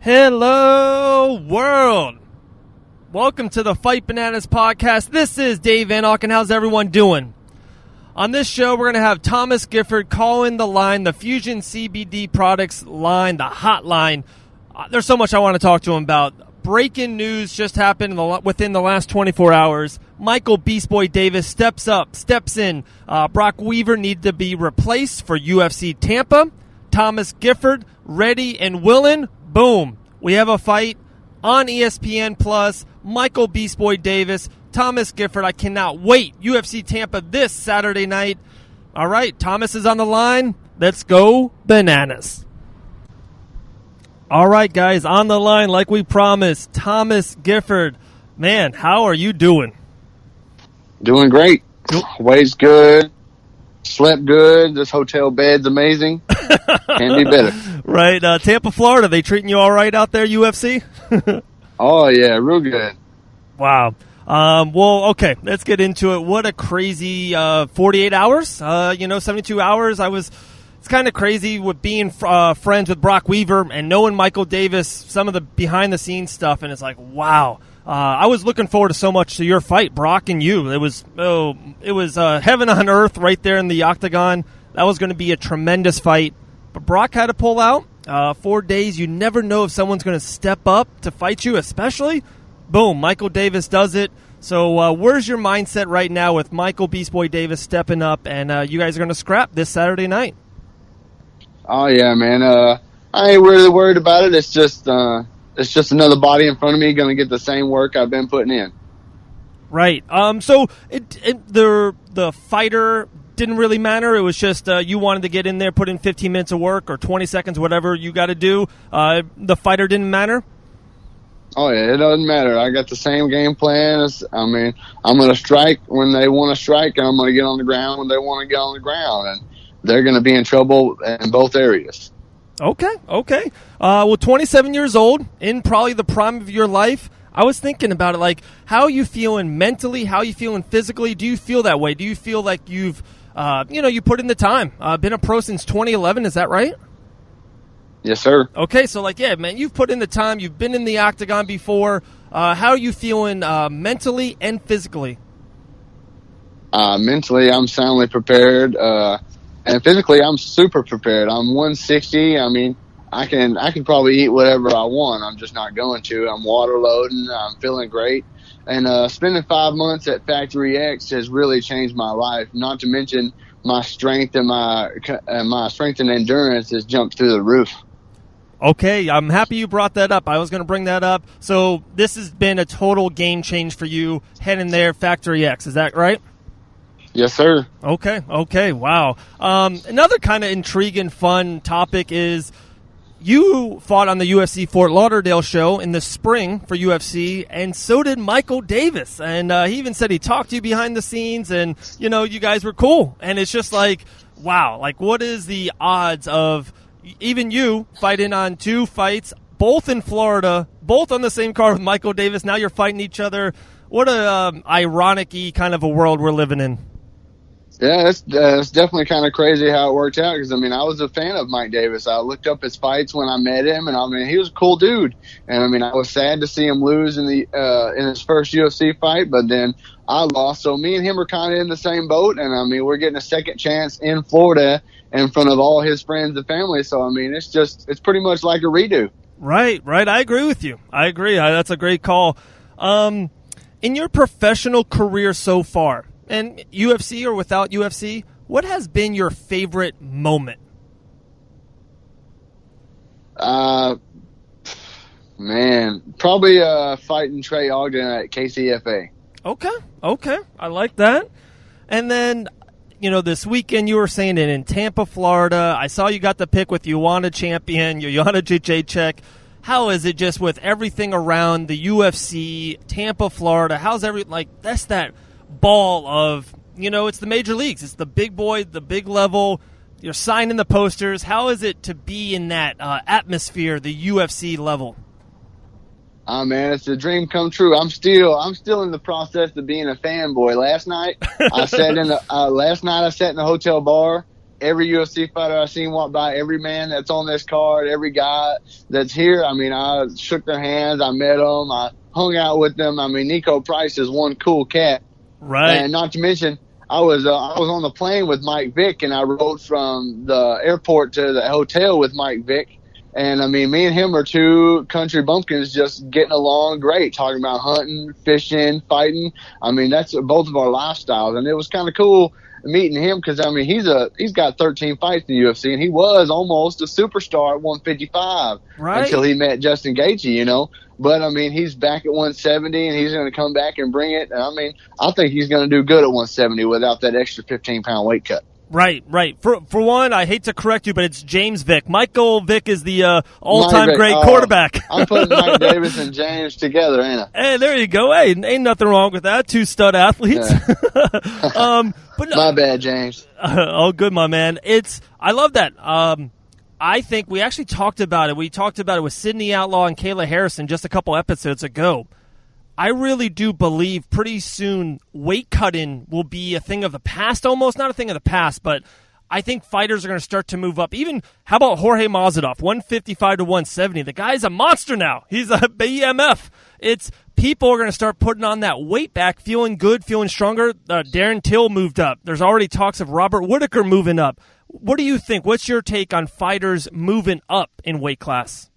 Hello, world. Welcome to the Fight Bananas podcast. This is Dave Van Auken. How's everyone doing? On this show, we're going to have Thomas Gifford calling the line, the Fusion CBD products line, the hotline. There's so much I want to talk to him about. Breaking news just happened within the last 24 hours. Michael Beast Boy Davis steps in. Brock Weaver needed to be replaced for UFC Tampa. Thomas Gifford, ready and willing. Boom. We have a fight on ESPN Plus. Michael Beast Boy Davis, Thomas Gifford. I cannot wait. UFC Tampa this Saturday night. All right, Thomas is on the line. Let's go bananas. All right, guys, on the line like we promised, Thomas Gifford. Man, how are you doing? Doing great. Weight's good. Slept good. This hotel bed's amazing. Can't be better. Right. Tampa, Florida, they treating you all right out there, UFC? Oh, yeah, real good. Wow. Well, okay, let's get into it. What a crazy 48 hours, 72 hours. It's kind of crazy with being friends with Brock Weaver and knowing Michael Davis, some of the behind-the-scenes stuff, and it's like, wow. I was looking forward to so much to your fight, Brock and you. It was heaven on earth right there in the octagon. That was going to be a tremendous fight. But Brock had to pull out. 4 days, you never know if someone's going to step up to fight you, especially. Boom, Michael Davis does it. So where's your mindset right now with Michael Beast Boy Davis stepping up, and you guys are going to scrap this Saturday night? Oh, yeah, man. I ain't really worried about it. It's just another body in front of me going to get the same work I've been putting in. Right. So the fighter didn't really matter. It was just you wanted to get in there, put in 15 minutes of work or 20 seconds, whatever you got to do. The fighter didn't matter? Oh, yeah, it doesn't matter. I got the same game plan. I'm going to strike when they want to strike, and I'm going to get on the ground when they want to get on the ground. And they're going to be in trouble in both areas. Okay. Well, 27 years old, in probably the prime of your life. I was thinking about it, like, how are you feeling mentally? How are you feeling physically? Do you feel that way? Do you feel like you've, you put in the time? Been a pro since 2011, is that right? Yes, sir. Okay, so, like, yeah, man, you've put in the time. You've been in the octagon before. How are you feeling mentally and physically? Mentally, I'm soundly prepared. And physically, I'm super prepared. I'm 160. I mean, I can probably eat whatever I want. I'm just not going to. I'm water loading. I'm feeling great. And spending 5 months at Factory X has really changed my life. Not to mention my strength and my strength and endurance has jumped through the roof. Okay, I'm happy you brought that up. I was going to bring that up. So this has been a total game change for you heading there, Factory X. Is that right? Yes, sir. Okay, wow. Another kind of intriguing, fun topic is you fought on the UFC Fort Lauderdale show in the spring for UFC, and so did Michael Davis. And he even said he talked to you behind the scenes, and, you guys were cool. And it's just like, wow, like, what is the odds of even you fighting on two fights, both in Florida, both on the same card with Michael Davis? Now you're fighting each other. What a ironic-y kind of a world we're living in. Yeah, it's definitely kind of crazy how it worked out because, I was a fan of Mike Davis. I looked up his fights when I met him, and, he was a cool dude. And, I was sad to see him lose in his first UFC fight, but then I lost. So me and him are kind of in the same boat, and, we're getting a second chance in Florida in front of all his friends and family. So, it's pretty much like a redo. Right. I agree with you. I agree. That's a great call. In your professional career so far, and UFC or without UFC, what has been your favorite moment? Probably fighting Trey Ogden at KCFA. Okay, I like that. And then, this weekend you were saying it in Tampa, Florida. I saw you got the pick with Joanna Champion, Joanna Jacek. How is it just with everything around the UFC, Tampa, Florida? How's that's that ball of, it's the major leagues. It's the big boy, the big level. You're signing the posters. How is it to be in that atmosphere, the UFC level? Man, it's a dream come true. I'm still in the process of being a fanboy. Last night I sat in the hotel bar every UFC fighter I seen walk by, every man that's on this card, every guy that's here. I mean, I shook their hands. I met them. I hung out with them. I mean, Nico Price is one cool cat. Right. And not to mention, I was on the plane with Mike Vick, and I rode from the airport to the hotel with Mike Vick. And, I mean, me and him are two country bumpkins just getting along great, talking about hunting, fishing, fighting. I mean, that's both of our lifestyles. And it was kind of cool meeting him because, I mean, he's got 13 fights in the UFC, and he was almost a superstar at 155 until he met Justin Gaethje, you know. But, I mean, he's back at 170, and he's going to come back and bring it. And, I mean, I think he's going to do good at 170 without that extra 15-pound weight cut. Right. For one, I hate to correct you, but it's James Vick. Michael Vick is the all-time great quarterback. I'm putting Mike Davis and James together, ain't I? Hey, there you go. Hey, ain't nothing wrong with that. Two stud athletes. Yeah. But no, my bad, James. Oh, good, my man. I love that. I think we actually talked about it. We talked about it with Sydney Outlaw and Kayla Harrison just a couple episodes ago. I really do believe pretty soon weight cutting will be a thing of the past almost. Not a thing of the past, but I think fighters are going to start to move up. Even, how about Jorge Masvidal, 155 to 170? The guy's a monster now. He's a BMF. People are going to start putting on that weight back, feeling good, feeling stronger. Darren Till moved up. There's already talks of Robert Whittaker moving up. What do you think? What's your take on fighters moving up in weight class?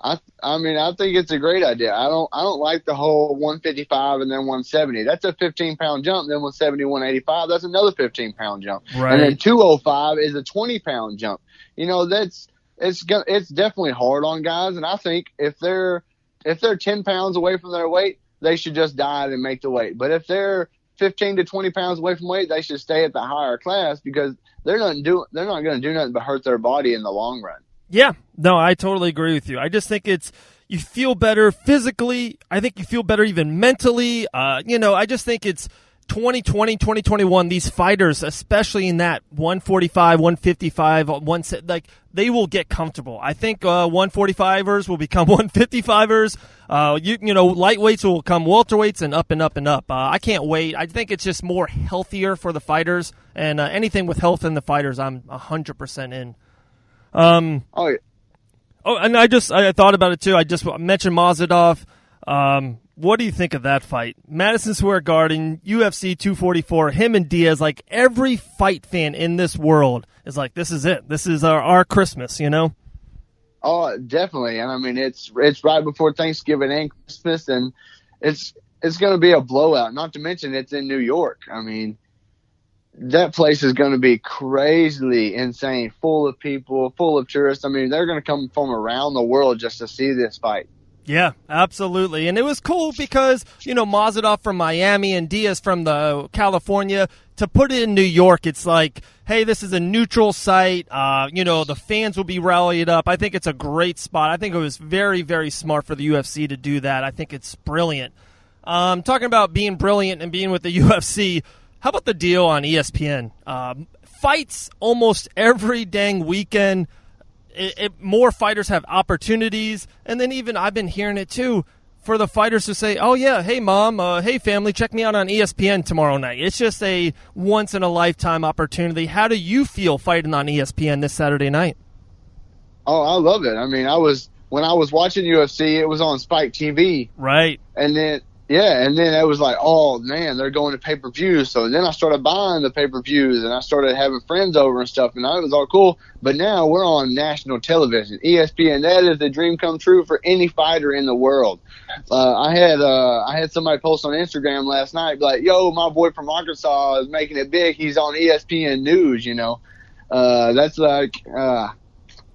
I mean, I think it's a great idea. I don't like the whole 155 and then 170. That's a 15-pound jump. Then 170, 185, that's another 15-pound jump. Right. And then 205 is a 20-pound jump. You know, it's definitely hard on guys. And I think if they're 10 pounds away from their weight, they should just diet and make the weight. But if they're 15 to 20 pounds away from weight, they should stay at the higher class because they're not going to do nothing but hurt their body in the long run. Yeah, no, I totally agree with you. I just think you feel better physically. I think you feel better even mentally. I just think it's 2020, 2021. These fighters, especially in that 145, 155, they will get comfortable. I think 145ers will become 155ers. Lightweights will become welterweights and up and up and up. I can't wait. I think it's just more healthier for the fighters, and anything with health in the fighters, I'm 100% in. And I thought about it too. I just mentioned Masvidal. What do you think of that fight? Madison Square Garden, UFC 244, him and Diaz, like every fight fan in this world is like, this is it. This is our Christmas, you know? Oh, definitely. And I mean, it's right before Thanksgiving and Christmas, and it's going to be a blowout. Not to mention it's in New York. I mean, that place is going to be crazily insane, full of people, full of tourists. I mean, they're going to come from around the world just to see this fight. Yeah, absolutely. And it was cool because, Masvidal from Miami and Diaz from California, to put it in New York, it's like, hey, this is a neutral site. The fans will be rallied up. I think it's a great spot. I think it was very, very smart for the UFC to do that. I think it's brilliant. Talking about being brilliant and being with the UFC, how about the deal on ESPN? Fights almost every dang weekend. More fighters have opportunities. And then even I've been hearing it too, for the fighters to say, oh, yeah, hey, mom, hey, family, check me out on ESPN tomorrow night. It's just a once-in-a-lifetime opportunity. How do you feel fighting on ESPN this Saturday night? Oh, I love it. I mean, when I was watching UFC, it was on Spike TV. Right. And then it was like, oh, man, they're going to pay-per-views. So then I started buying the pay-per-views, and I started having friends over and stuff, and it was all cool. But now we're on national television. ESPN, that is the dream come true for any fighter in the world. I had somebody post on Instagram last night, like, yo, my boy from Arkansas is making it big. He's on ESPN News, That's like, I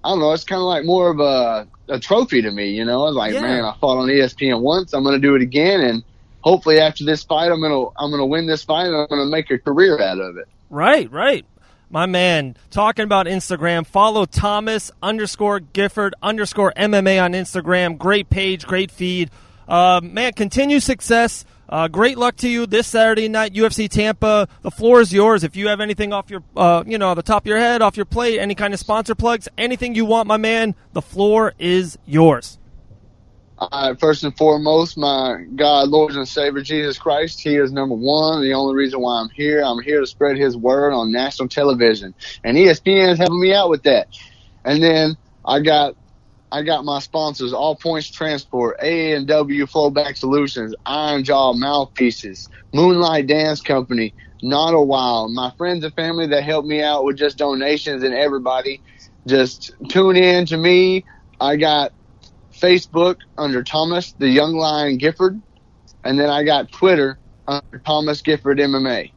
don't know, it's kind of like more of a trophy to me, I was like, man, I fought on ESPN once. I'm going to do it again, and hopefully after this fight, I'm gonna win this fight, and I'm gonna make a career out of it. Right. My man, talking about Instagram, follow Thomas_Gifford_ MMA on Instagram. Great page, great feed. Man, continue success. Great luck to you this Saturday night, UFC Tampa. The floor is yours. If you have anything off your, the top of your head, off your plate, any kind of sponsor plugs, anything you want, my man, the floor is yours. First and foremost, my God, Lord and Savior, Jesus Christ. He is number one. The only reason why I'm here to spread his word on national television. And ESPN is helping me out with that. And then I got my sponsors, All Points Transport, A&W Flowback Solutions, Iron Jaw Mouthpieces, Moonlight Dance Company, Not a While, my friends and family that help me out with just donations, and everybody. Just tune in to me. I got Facebook under Thomas the Young Lion Gifford, and then I got Twitter under Thomas Gifford MMA.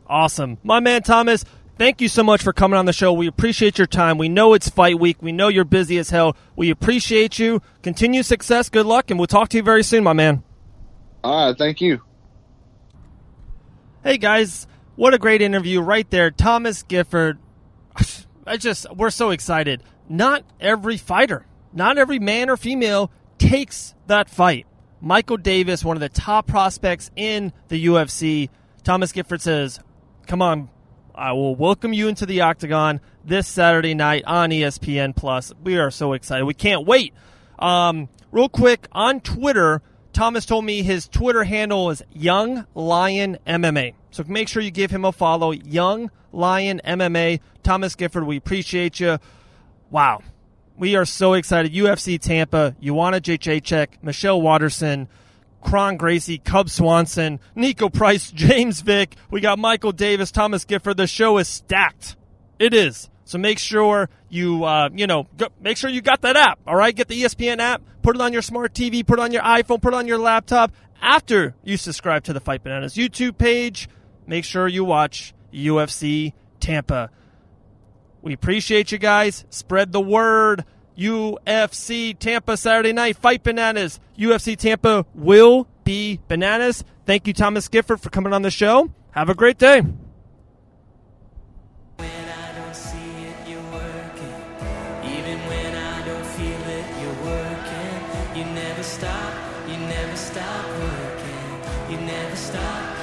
Awesome. My man Thomas, thank you so much for coming on the show. We appreciate your time. We know it's fight week. We know you're busy as hell. We appreciate you. Continue success, good luck, and we'll talk to you very soon, my man. All right, thank you. Hey, guys, what a great interview right there. Thomas Gifford, we're so excited. Not every fighter, not every man or female takes that fight. Michael Davis, one of the top prospects in the UFC. Thomas Gifford says, come on, I will welcome you into the octagon this Saturday night on ESPN+. We are so excited. We can't wait. Real quick, on Twitter, Thomas told me his Twitter handle is Young Lion MMA. So make sure you give him a follow, Young Lion MMA. Thomas Gifford, we appreciate you. Wow. We are so excited. UFC Tampa, Joanna Jacek, Michelle Watterson, Kron Gracie, Cub Swanson, Nico Price, James Vick. We got Michael Davis, Thomas Gifford. The show is stacked. It is. So make sure you, make sure you got that app. All right, get the ESPN app. Put it on your smart TV. Put it on your iPhone. Put it on your laptop. After you subscribe to the Fight Bananas YouTube page, make sure you watch UFC Tampa. We appreciate you guys. Spread the word. UFC Tampa Saturday night. Fight Bananas. UFC Tampa will be bananas. Thank you, Thomas Gifford, for coming on the show. Have a great day. When I don't see it, you're working. Even when I don't feel it, you're working. You never stop working. You never stop.